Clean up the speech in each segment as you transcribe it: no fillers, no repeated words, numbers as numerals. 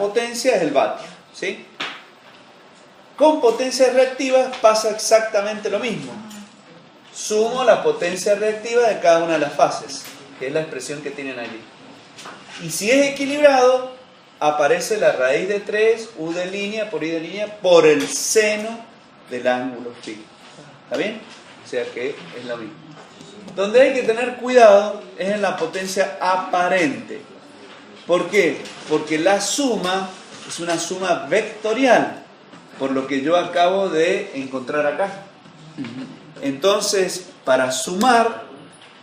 potencia es el vatio, ¿sí? Con potencias reactivas pasa exactamente lo mismo. Sumo la potencia reactiva de cada una de las fases, que es la expresión que tienen allí. Y si es equilibrado, aparece la raíz de 3, u de línea por i de línea, por el seno del ángulo phi. ¿Está bien? O sea que es lo mismo. Donde hay que tener cuidado es en la potencia aparente. ¿Por qué? Porque la suma es una suma vectorial, por lo que yo acabo de encontrar acá. Entonces, para sumar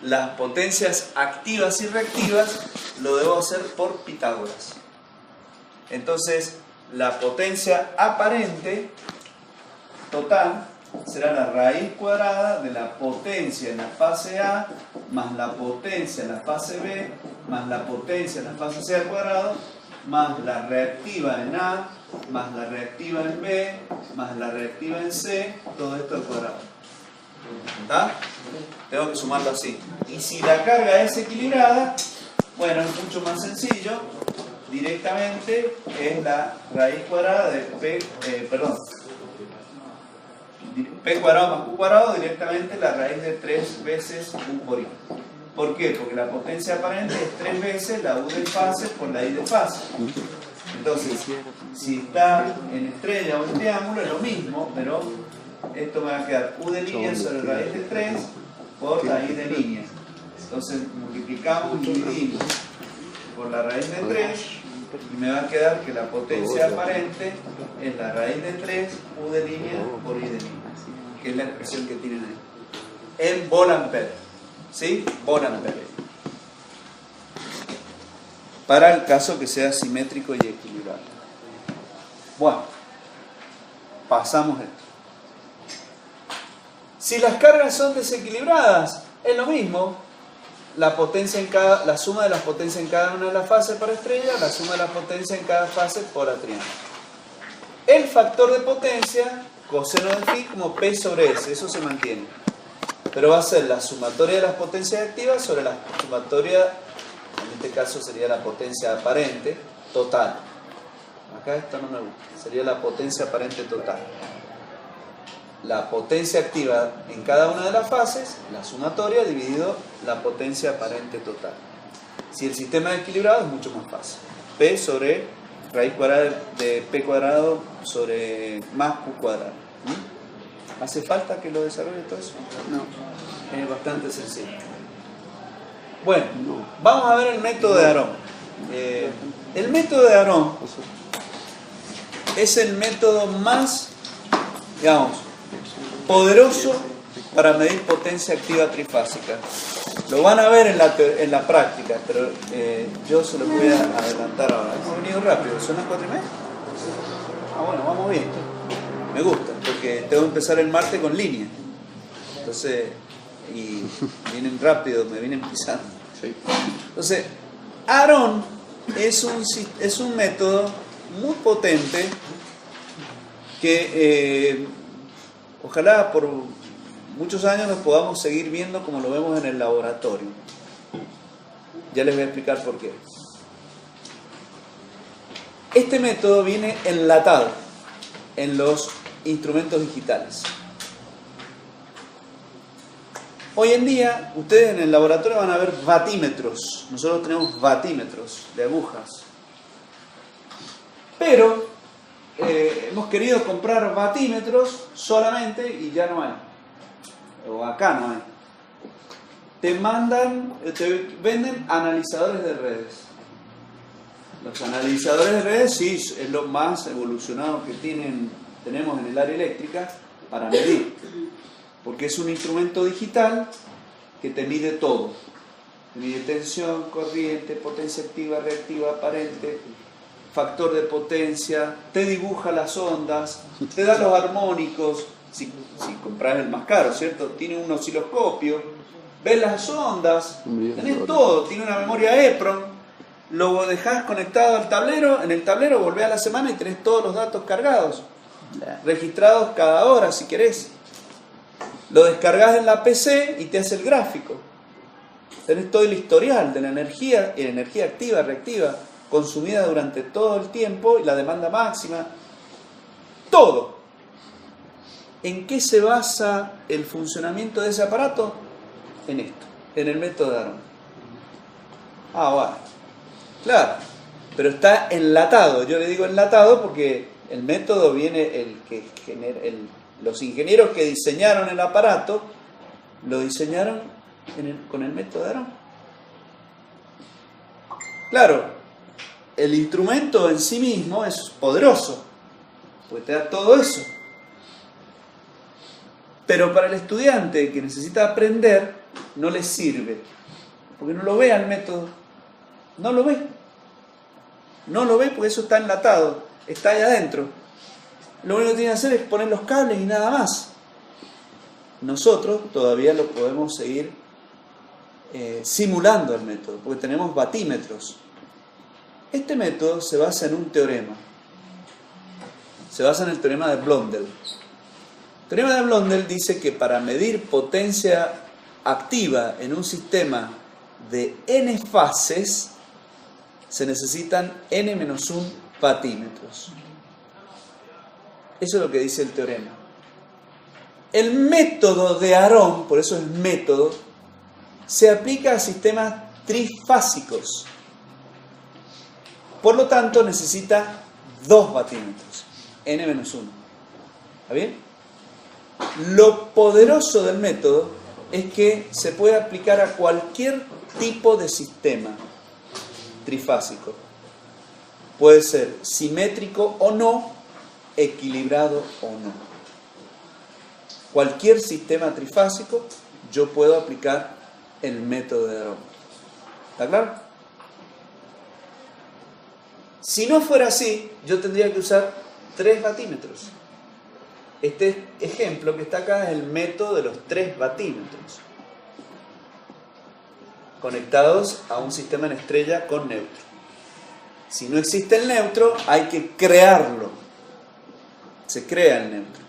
las potencias activas y reactivas, lo debo hacer por Pitágoras. Entonces, la potencia aparente total será la raíz cuadrada de la potencia en la fase A más la potencia en la fase B más la potencia en la fase C al cuadrado más la reactiva en A más la reactiva en B más la reactiva en C, todo esto al cuadrado. ¿Está? Tengo que sumarlo así. Y si la carga es equilibrada, bueno, es mucho más sencillo. Directamente es la raíz cuadrada de P cuadrado más Q cuadrado, directamente la raíz de 3 veces U por I. ¿Por qué? Porque la potencia aparente es 3 veces la U de fase por la I de fase. Entonces, si está en estrella o en triángulo es lo mismo, pero esto me va a quedar U de línea sobre raíz de 3 por la I de línea. Entonces multiplicamos y dividimos por la raíz de 3 y me va a quedar que la potencia aparente es la raíz de 3 U de línea por I de línea, que es la expresión que tienen ahí en Volt-Ampere, ¿sí? Volt-Ampere, para el caso que sea simétrico y equilibrado. Bueno, pasamos esto. Si las cargas son desequilibradas, es lo mismo. La suma de las potencias en cada una de las fases para estrella, la suma de las potencias en cada fase por triángulo. El factor de potencia, coseno de phi como P sobre S, eso se mantiene. Pero va a ser la sumatoria de las potencias activas sobre la sumatoria, en este caso sería la potencia aparente total. Acá esto no me gusta, sería la potencia aparente total. La potencia activa en cada una de las fases, la sumatoria, dividido la potencia aparente total. Si el sistema es equilibrado es mucho más fácil. P sobre raíz cuadrada de P cuadrado sobre más Q cuadrado. ¿Hace falta que lo desarrolle todo eso? No, es bastante sencillo. Bueno, vamos a ver el método de Aron. El método de Aron es el método más, digamos, poderoso para medir potencia activa trifásica. Lo van a ver en la práctica, pero yo se los voy a adelantar ahora. Hemos venido rápido, ¿son las 4:30? Ah, bueno, vamos bien. Me gusta, porque tengo que empezar el martes con línea. Entonces, y vienen rápido, me vienen pisando. Entonces, Aron es un método muy potente que ojalá por muchos años nos podamos seguir viendo como lo vemos en el laboratorio. Ya les voy a explicar por qué. Este método viene enlatado en los instrumentos digitales. Hoy en día, ustedes en el laboratorio van a ver vatímetros. Nosotros tenemos vatímetros de agujas. Pero hemos querido comprar vatímetros solamente y ya no hay. O acá no hay. Te venden analizadores de redes. Los analizadores de redes sí es lo más evolucionado que tenemos en el área eléctrica para medir. Porque es un instrumento digital que te mide todo. Te mide tensión, corriente, potencia activa, reactiva, aparente, factor de potencia, te dibuja las ondas, te da los armónicos, si compras el más caro, ¿cierto? Tiene un osciloscopio, ves las ondas, tenés todo, tiene una memoria EEPROM, lo dejás conectado al tablero, en el tablero volvés a la semana y tenés todos los datos cargados, registrados cada hora si querés. Lo descargas en la PC y te hace el gráfico. Tenés todo el historial de la energía, y la energía activa, reactiva, consumida durante todo el tiempo y la demanda máxima, todo. ¿En qué se basa el funcionamiento de ese aparato? En esto, en el método de Aarón. Ah, bueno, claro, pero está enlatado. Yo le digo enlatado porque el método viene, los ingenieros que diseñaron el aparato, lo diseñaron con el método de Aarón. Claro, el instrumento en sí mismo es poderoso, porque te da todo eso. Pero para el estudiante que necesita aprender, no le sirve, porque no lo ve al método, no lo ve. No lo ve porque eso está enlatado, está ahí adentro. Lo único que tiene que hacer es poner los cables y nada más. Nosotros todavía lo podemos seguir simulando el método, porque tenemos batímetros. Este método se basa en un teorema. Se basa en el teorema de Blondel. El teorema de Blondel dice que para medir potencia activa en un sistema de n fases se necesitan n-1 batímetros. Eso es lo que dice el teorema. El método de Aarón, por eso es método, se aplica a sistemas trifásicos. Por lo tanto, necesita 2 batímetros, n-1. ¿Está bien? Lo poderoso del método es que se puede aplicar a cualquier tipo de sistema trifásico. Puede ser simétrico o no, equilibrado o no. Cualquier sistema trifásico yo puedo aplicar el método de Aarón. ¿Está claro? Si no fuera así, yo tendría que usar 3 batímetros. Este ejemplo que está acá es el método de los 3 batímetros conectados a un sistema en estrella con neutro. Si no existe el neutro, hay que crearlo. Se crea el neutro.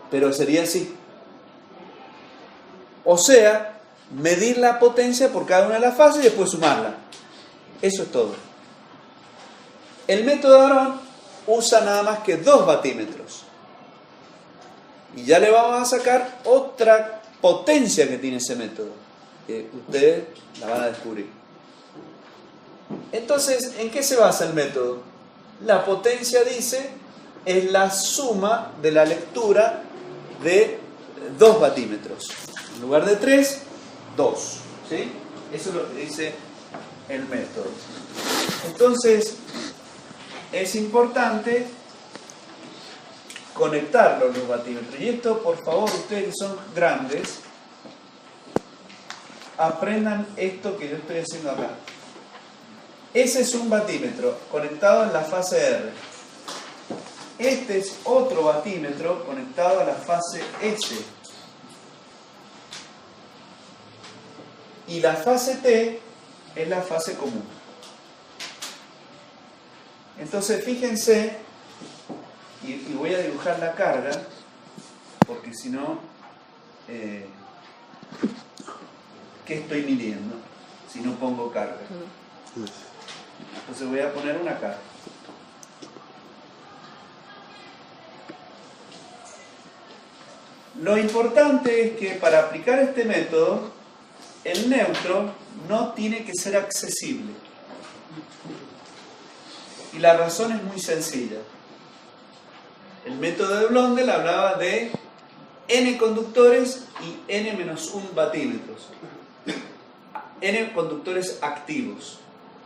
Pero sería así. O sea, medir la potencia por cada una de las fases y después sumarla. Eso es todo. El método de Aarón usa nada más que 2 batímetros. Y ya le vamos a sacar otra potencia que tiene ese método, que ustedes la van a descubrir. Entonces, ¿en qué se basa el método? La potencia, dice, es la suma de la lectura de 2 batímetros. En lugar de 3, 2. ¿Sí? Eso es lo que dice el método. Entonces, es importante conectar los batímetros. Y esto, por favor, ustedes que son grandes, aprendan esto que yo estoy haciendo acá. Ese es un batímetro conectado en la fase R. Este es otro batímetro conectado a la fase S. Y la fase T es la fase común. Entonces, fíjense, y voy a dibujar la carga, porque si no, ¿qué estoy midiendo si no pongo carga? Entonces voy a poner una carga. Lo importante es que para aplicar este método, el neutro no tiene que ser accesible. Y la razón es muy sencilla. El método de Blondel hablaba de n conductores y n-1 batímetros. N conductores activos.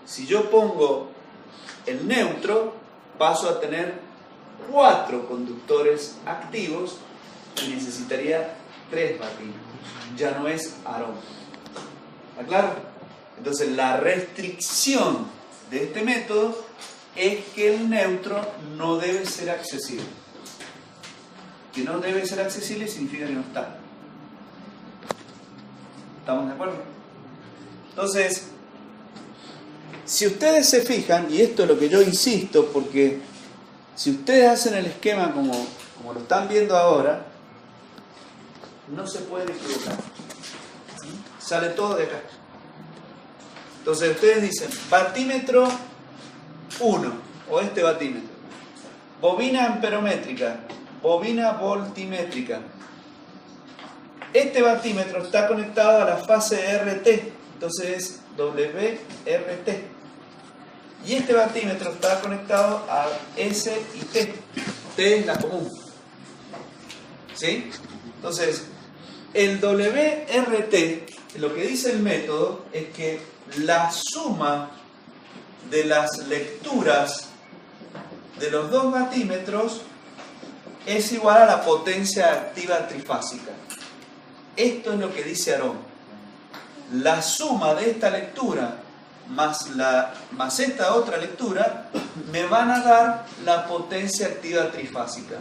Si yo pongo el neutro, paso a tener 4 conductores activos y necesitaría 3 batímetros. Ya no es Aarón. ¿Está claro? Entonces la restricción de este método es que el neutro no debe ser accesible. Que no debe ser accesible significa que no está. ¿Estamos de acuerdo? Entonces, si ustedes se fijan, y esto es lo que yo insisto, porque si ustedes hacen el esquema como lo están viendo ahora, no se puede equivocar. Sale todo de acá. Entonces ustedes dicen batímetro 1, o este batímetro. Bobina amperométrica, bobina voltimétrica. Este batímetro está conectado a la fase RT, entonces es WRT. Y este batímetro está conectado a S y T. T es la común. ¿Sí? Entonces, el WRT, lo que dice el método es que la suma de las lecturas de los dos batímetros es igual a la potencia activa trifásica. Esto es lo que dice Aarón. La suma de esta lectura más esta otra lectura me van a dar la potencia activa trifásica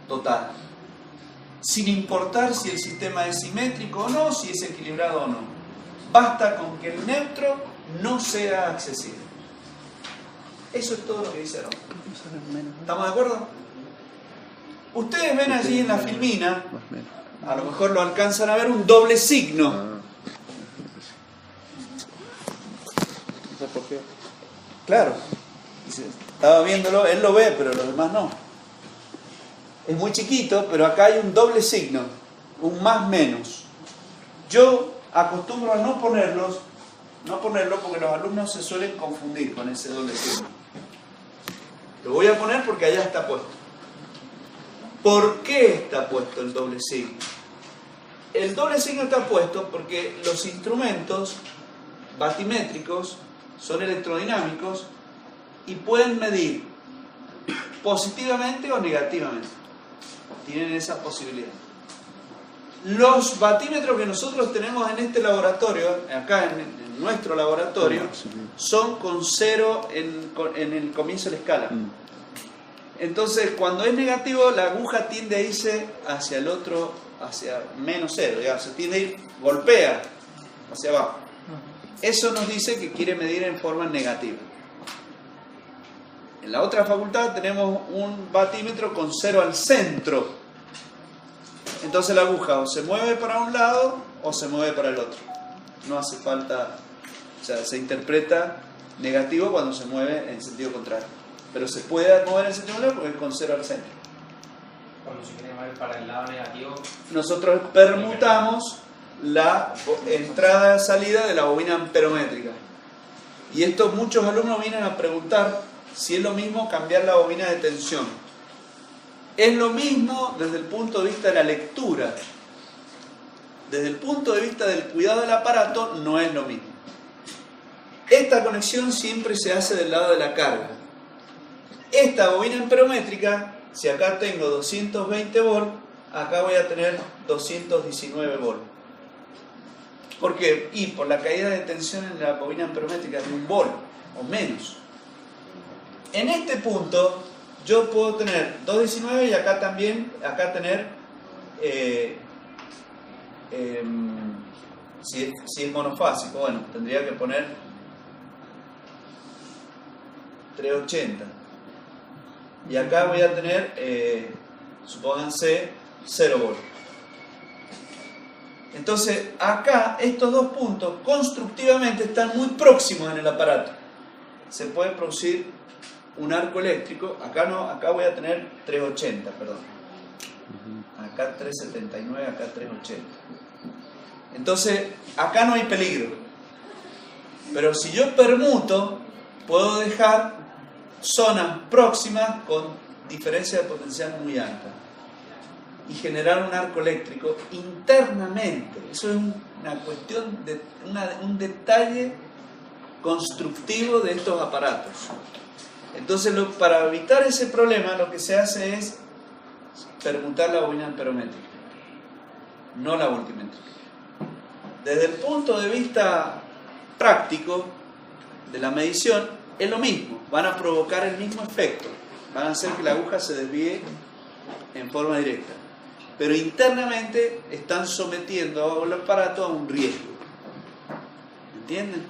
total. Sin importar si el sistema es simétrico o no, si es equilibrado o no. Basta con que el neutro no sea accesible. Eso es todo lo que dice Aarón. ¿Estamos de acuerdo? Ustedes ven allí en la filmina, a lo mejor lo alcanzan a ver, un doble signo. ¿Por qué? Claro. Estaba viéndolo, él lo ve, pero los demás no. Es muy chiquito, pero acá hay un doble signo, un más menos. Yo acostumbro a no ponerlo porque los alumnos se suelen confundir con ese doble signo. Lo voy a poner porque allá está puesto. ¿Por qué está puesto el doble signo? El doble signo está puesto porque los instrumentos batimétricos son electrodinámicos y pueden medir positivamente o negativamente. Tienen esa posibilidad. Los batímetros que nosotros tenemos en este laboratorio, acá en nuestro laboratorio, son con 0 en el comienzo de la escala. Entonces, cuando es negativo, la aguja tiende a irse hacia el otro, hacia menos 0, digamos, se tiende a ir, golpea hacia abajo. Eso nos dice que quiere medir en forma negativa. En la otra facultad tenemos un batímetro con 0 al centro. Entonces la aguja o se mueve para un lado o se mueve para el otro. No hace falta, o sea, se interpreta negativo cuando se mueve en sentido contrario. Pero se puede mover en sentido contrario porque es con 0 al centro. Cuando se quiere mover para el lado negativo, nosotros permutamos la entrada-salida de la bobina amperométrica. Y esto muchos alumnos vienen a preguntar si es lo mismo cambiar la bobina de tensión. Es lo mismo desde el punto de vista de la lectura. Desde el punto de vista del cuidado del aparato no es lo mismo. Esta conexión siempre se hace del lado de la carga. Esta bobina amperométrica, si acá tengo 220 volt, acá voy a tener 219 volt. ¿Por qué? Y por la caída de tensión en la bobina amperométrica de 1 volt o menos. En este punto yo puedo tener 219 y acá también, acá tener, si es monofásico, bueno, tendría que poner 380. Y acá voy a tener, supónganse, 0 volt. Entonces, acá estos dos puntos constructivamente están muy próximos en el aparato. Se puede producir un arco eléctrico. Acá no, acá voy a tener 380, perdón. Acá 379, acá 380. Entonces, acá no hay peligro. Pero si yo permuto, puedo dejar zonas próximas con diferencia de potencial muy alta y generar un arco eléctrico internamente. Eso es una cuestión de un detalle constructivo de estos aparatos. Entonces, para evitar ese problema, lo que se hace es permutar la bobina amperométrica, no la voltimétrica. Desde el punto de vista práctico de la medición, es lo mismo. Van a provocar el mismo efecto. Van a hacer que la aguja se desvíe en forma directa. Pero internamente están sometiendo al aparato a un riesgo. ¿Entienden?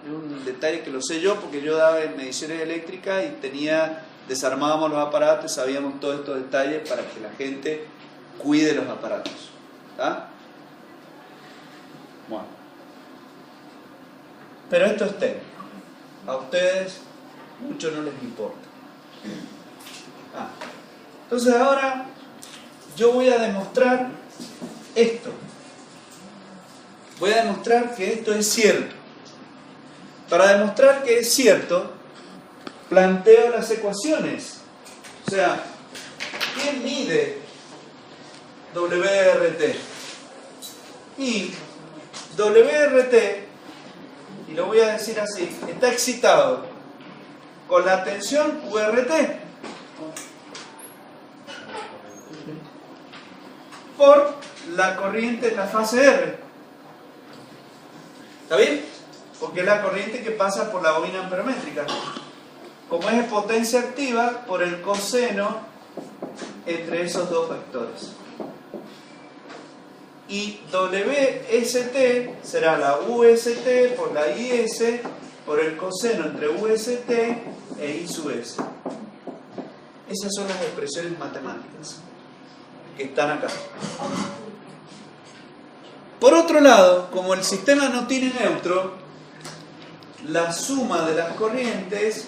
Es un detalle que lo sé yo porque yo daba en mediciones eléctricas y desarmábamos los aparatos y sabíamos todos estos detalles para que la gente cuide los aparatos. ¿Está? Bueno. Pero esto es técnico. A ustedes mucho no les importa. Entonces ahora yo voy a demostrar esto. Voy a demostrar que esto es cierto. Para demostrar que es cierto, planteo las ecuaciones. O sea, ¿qué mide WRT? Y WRT, y lo voy a decir así, está excitado con la tensión URT por la corriente en la fase R. ¿Está bien? Porque es la corriente que pasa por la bobina amperométrica. Como es potencia activa, por el coseno entre esos dos vectores. Y WST será la UST por la IS por el coseno entre UST e I sub S. Esas son las expresiones matemáticas que están acá. Por otro lado, como el sistema no tiene neutro, la suma de las corrientes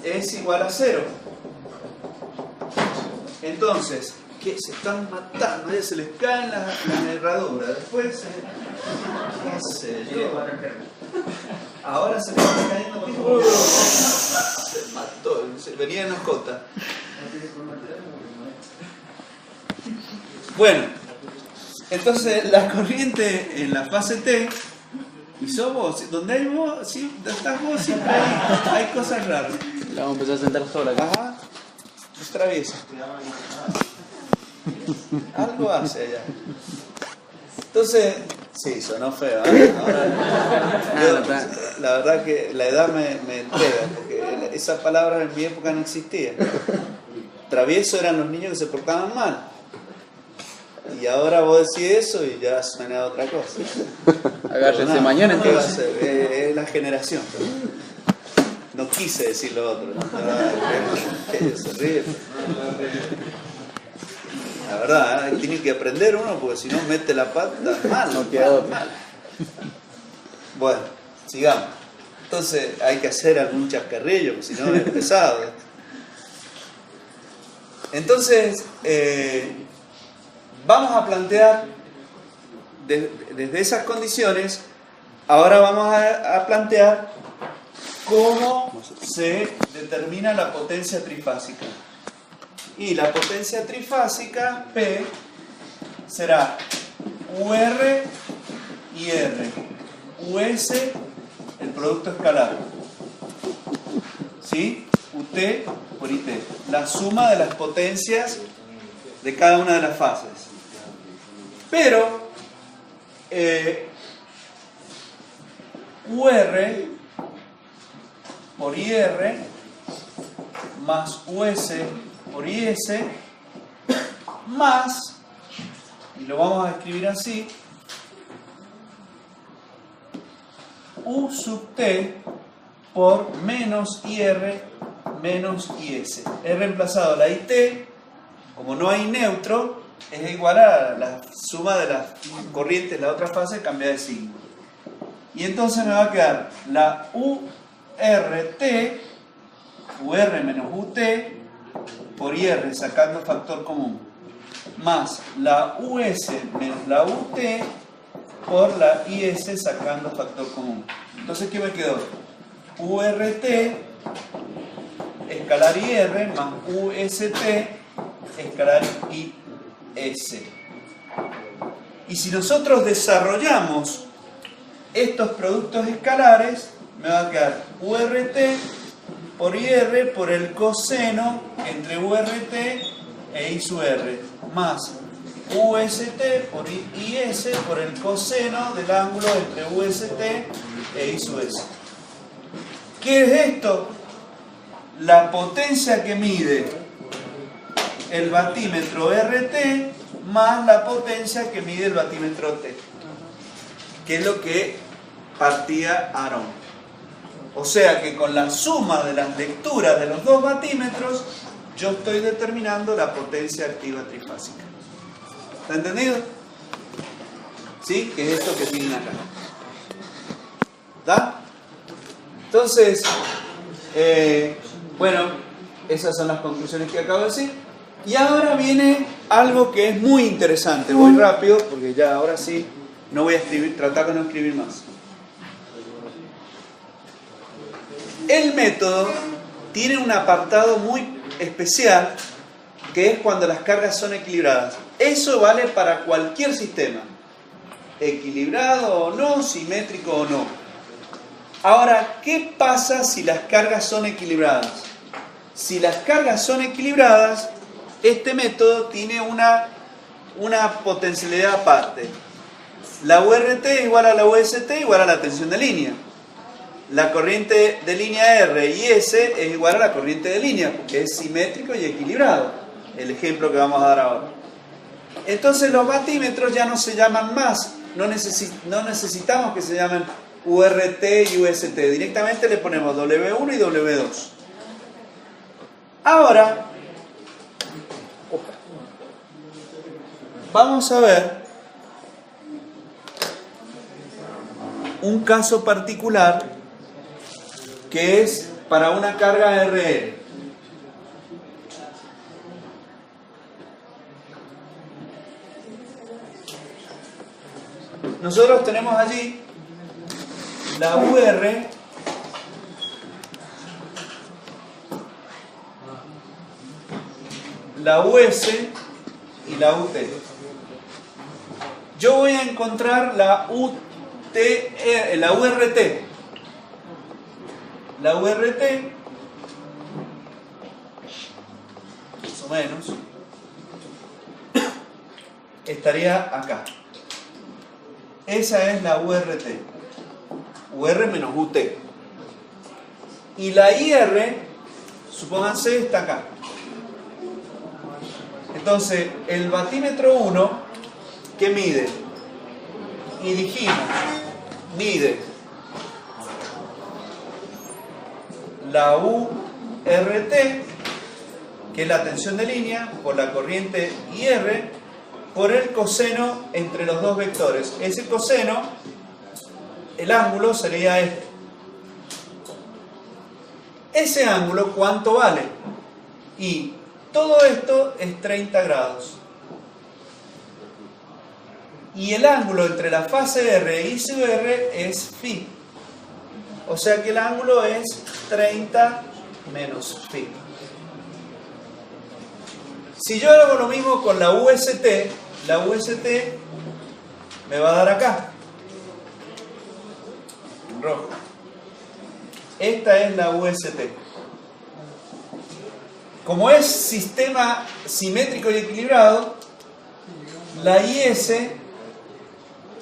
es igual a 0. Entonces, ¿qué? Se están matando, se les caen las herraduras. Después, qué sé yo. Ahora se les está cayendo tipo. Se mató, venía en la cota. Bueno, entonces la corriente en la fase T, y sos vos, donde hay vos, sí, estás vos, siempre hay cosas raras. La vamos a empezar a sentar sola acá. Ajá, es traviesa. Algo hace allá. Entonces, sí, sonó feo, ¿eh? Ahora, la verdad que la edad me entrega, porque esa palabra en mi época no existía. Travieso eran los niños que se portaban mal. Y ahora vos decís eso y ya suena a otra cosa. Agárrense mañana entonces. Es la generación. No quise decir lo otro. Se ríe. La verdad, tiene que aprender uno porque si no mete la pata mal. No queda mal. Bueno, sigamos. Entonces hay que hacer algún chascarrillo, porque si no es pesado. Entonces, vamos a plantear desde esas condiciones, ahora vamos a plantear cómo se determina la potencia trifásica. Y la potencia trifásica, P, será UR y R. US, el producto escalar. ¿Sí? UT por IT. La suma de las potencias de cada una de las fases. Pero UR por IR más US por IS más, y lo vamos a escribir así, U sub T por menos IR menos IS. He reemplazado la IT, como no hay neutro, es igual a la suma de las corrientes de la otra fase cambiada de signo. Y entonces me va a quedar la URT, UR menos UT, por IR sacando factor común, más la US menos la UT por la IS sacando factor común. Entonces, ¿qué me quedó? URT escalar IR más UST escalar IS. Y si nosotros desarrollamos estos productos escalares, me va a quedar URT por IR por el coseno entre URT e I sub R, más UST por IS por el coseno del ángulo entre UST e I sub S. ¿Qué es esto? La potencia que mide el batímetro RT más la potencia que mide el batímetro T, que es lo que partía Aarón. O sea que con la suma de las lecturas de los dos batímetros, yo estoy determinando la potencia activa trifásica. ¿Está entendido? ¿Sí? Que es esto que tienen acá. ¿Da? Entonces, bueno, esas son las conclusiones que acabo de decir. Y ahora viene algo que es muy interesante. Voy rápido porque ya ahora sí no voy a escribir, tratar de no escribir más. El método tiene un apartado muy especial que es cuando las cargas son equilibradas. Eso vale para cualquier sistema, equilibrado o no, simétrico o no. Ahora, ¿qué pasa si las cargas son equilibradas? Si las cargas son equilibradas, este método tiene una potencialidad aparte. La URT es igual a la UST igual a la tensión de línea. La corriente de línea R y S es igual a la corriente de línea, porque es simétrico y equilibrado. El ejemplo que vamos a dar ahora. Entonces los batímetros ya no se llaman más, no necesitamos que se llamen URT y UST. Directamente le ponemos W1 y W2. Ahora, vamos a ver un caso particular que es para una carga RL. Nosotros tenemos allí la UR, la US y la UT. Yo voy a encontrar la URT. La URT, más o menos, estaría acá. Esa es la URT. UR menos UT. Y la IR, supónganse, está acá. Entonces, el batímetro 1, ¿qué mide? Y dijimos, mide la URT, que es la tensión de línea, por la corriente IR, por el coseno entre los dos vectores. Ese coseno, el ángulo sería este. Ese ángulo, ¿cuánto vale? Y todo esto es 30 grados. Y el ángulo entre la fase R y su R es phi. O sea que el ángulo es 30 menos phi. Si yo hago lo mismo con la UST me va a dar acá, en rojo. Esta es la UST. Como es sistema simétrico y equilibrado, la IS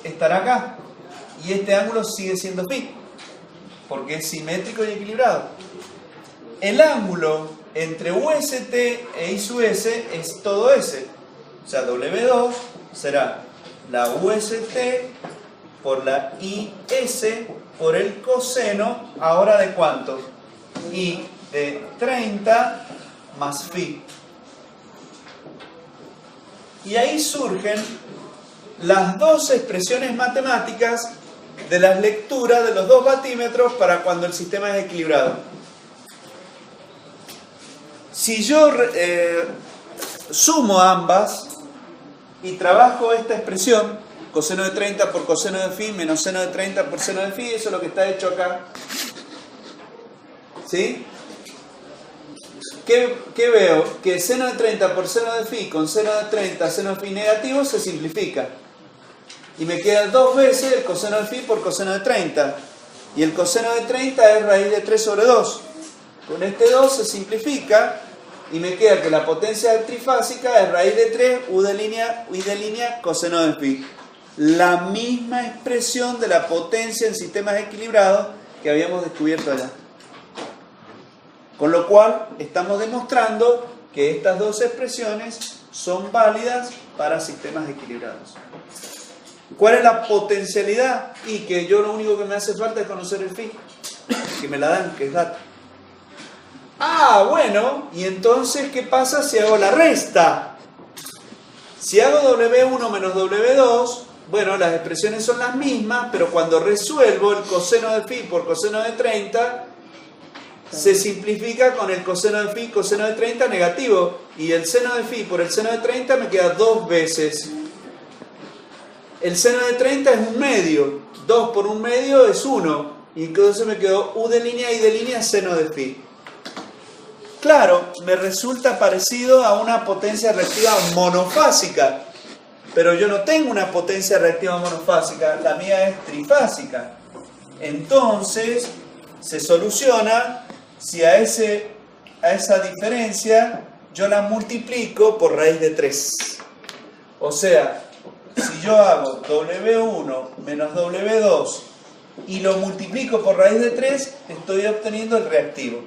estará acá. Y este ángulo sigue siendo phi, porque es simétrico y equilibrado. El ángulo entre UST e ISUS es todo S. O sea, W2 será la UST por la IS por el coseno, ahora ¿de cuánto? Y de 30 más phi. Y ahí surgen las dos expresiones matemáticas de las lecturas de los dos batímetros para cuando el sistema es equilibrado. Si yo sumo ambas y trabajo esta expresión, coseno de 30 por coseno de phi menos seno de 30 por seno de phi, eso es lo que está hecho acá. ¿Sí? ¿Qué veo? Que seno de 30 por seno de phi con seno de 30, seno de phi negativo, se simplifica. Y me queda dos veces el coseno de phi por coseno de 30. Y el coseno de 30 es raíz de 3 sobre 2. Con este 2 se simplifica y me queda que la potencia trifásica es raíz de 3 u de línea coseno de phi. La misma expresión de la potencia en sistemas equilibrados que habíamos descubierto allá. Con lo cual estamos demostrando que estas dos expresiones son válidas para sistemas equilibrados. ¿Cuál es la potencialidad? Y que yo lo único que me hace falta es conocer el phi, que me la dan, que es data. Ah, bueno, y entonces ¿qué pasa si hago la resta? Si hago W1 menos W2, Bueno, las expresiones son las mismas, pero cuando resuelvo el coseno de phi por coseno de 30, se simplifica con el coseno de phi, coseno de 30 negativo, y el seno de phi por el seno de 30 me queda 2 veces. El seno de 30 es 1/2, 2 por 1/2 es 1, y entonces me quedó u de línea y de línea seno de phi. Claro, me resulta parecido a una potencia reactiva monofásica, pero yo no tengo una potencia reactiva monofásica, la mía es trifásica. Entonces, se soluciona si a esa diferencia yo la multiplico por raíz de 3. O sea, si yo hago W1 menos W2 y lo multiplico por raíz de 3, estoy obteniendo el reactivo.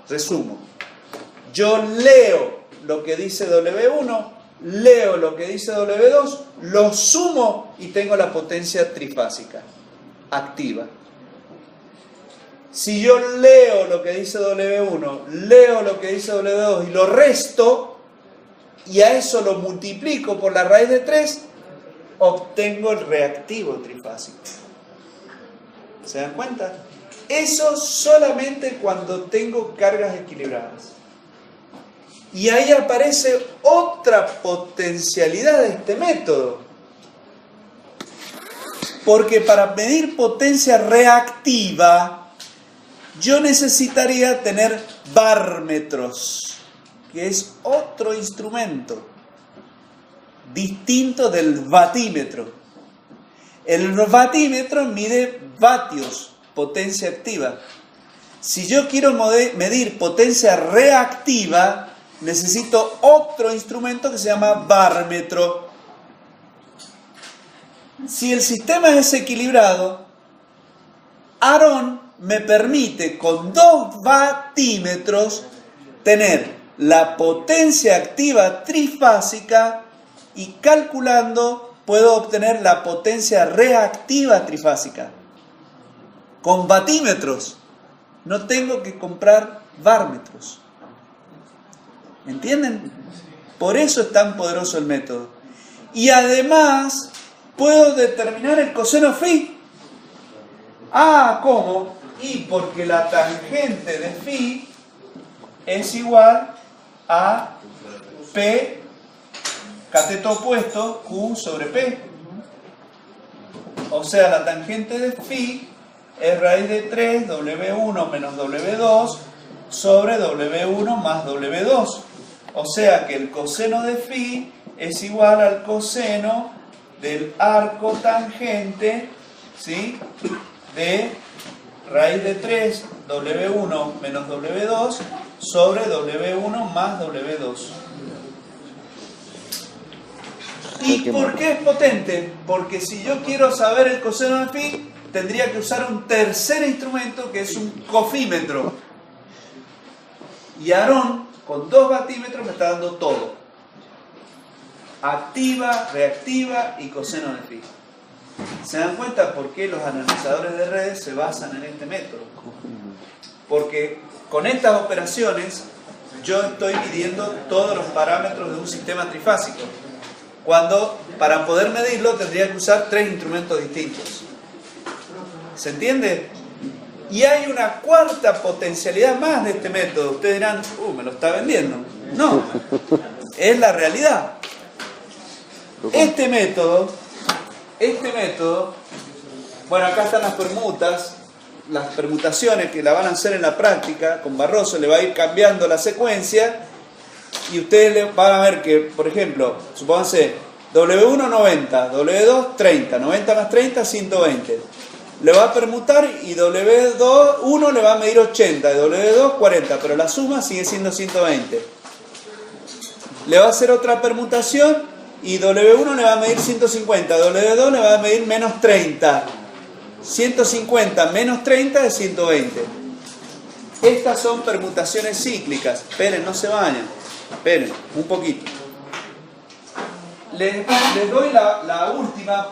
Resumo. Yo leo lo que dice W1, leo lo que dice W2, lo sumo y tengo la potencia trifásica activa. Si yo leo lo que dice W1, leo lo que dice W2 y lo resto, y a eso lo multiplico por la raíz de 3, obtengo el reactivo trifásico. ¿Se dan cuenta? Eso solamente cuando tengo cargas equilibradas. Y ahí aparece otra potencialidad de este método. Porque para medir potencia reactiva, yo necesitaría tener bármetros, que es otro instrumento distinto del vatímetro. El vatímetro mide vatios, potencia activa. Si yo quiero medir potencia reactiva, necesito otro instrumento que se llama bármetro. Si el sistema es desequilibrado, Aarón me permite con 2 vatímetros tener la potencia activa trifásica y calculando puedo obtener la potencia reactiva trifásica. Con vatímetros. No tengo que comprar bármetros. ¿Entienden? Por eso es tan poderoso el método. Y además puedo determinar el coseno phi. Ah, ¿cómo? Y porque la tangente de phi es igual a P, cateto opuesto, Q sobre P. O sea, la tangente de phi es raíz de 3 W1 menos W2 sobre W1 más W2. O sea que el coseno de phi es igual al coseno del arco tangente, ¿sí?, de raíz de 3 W1 menos W2 sobre W1 más W2. ¿Y por qué es potente? Porque si yo quiero saber el coseno de phi, tendría que usar un tercer instrumento que es un cofímetro. Y Aarón, con 2 vatímetros, me está dando todo. Activa, reactiva y coseno de phi. ¿Se dan cuenta por qué los analizadores de redes se basan en este método? Porque con estas operaciones yo estoy midiendo todos los parámetros de un sistema trifásico. Cuando para poder medirlo tendría que usar 3 instrumentos distintos. ¿Se entiende? Y hay una cuarta potencialidad más de este método. Ustedes dirán, me lo está vendiendo. No, es la realidad. Este método, bueno, acá están las permutaciones que la van a hacer en la práctica. Con Barroso le va a ir cambiando la secuencia y ustedes van a ver que, por ejemplo, supónganse W1 90, W2 30, 90 más 30 120. Le va a permutar y W1 le va a medir 80 y W2 40, pero la suma sigue siendo 120. Le va a hacer otra permutación y W1 le va a medir 150, W2 le va a medir menos 30. 150 menos 30 es 120. Estas son permutaciones cíclicas. Esperen, no se vayan. Esperen, un poquito. Les doy la última.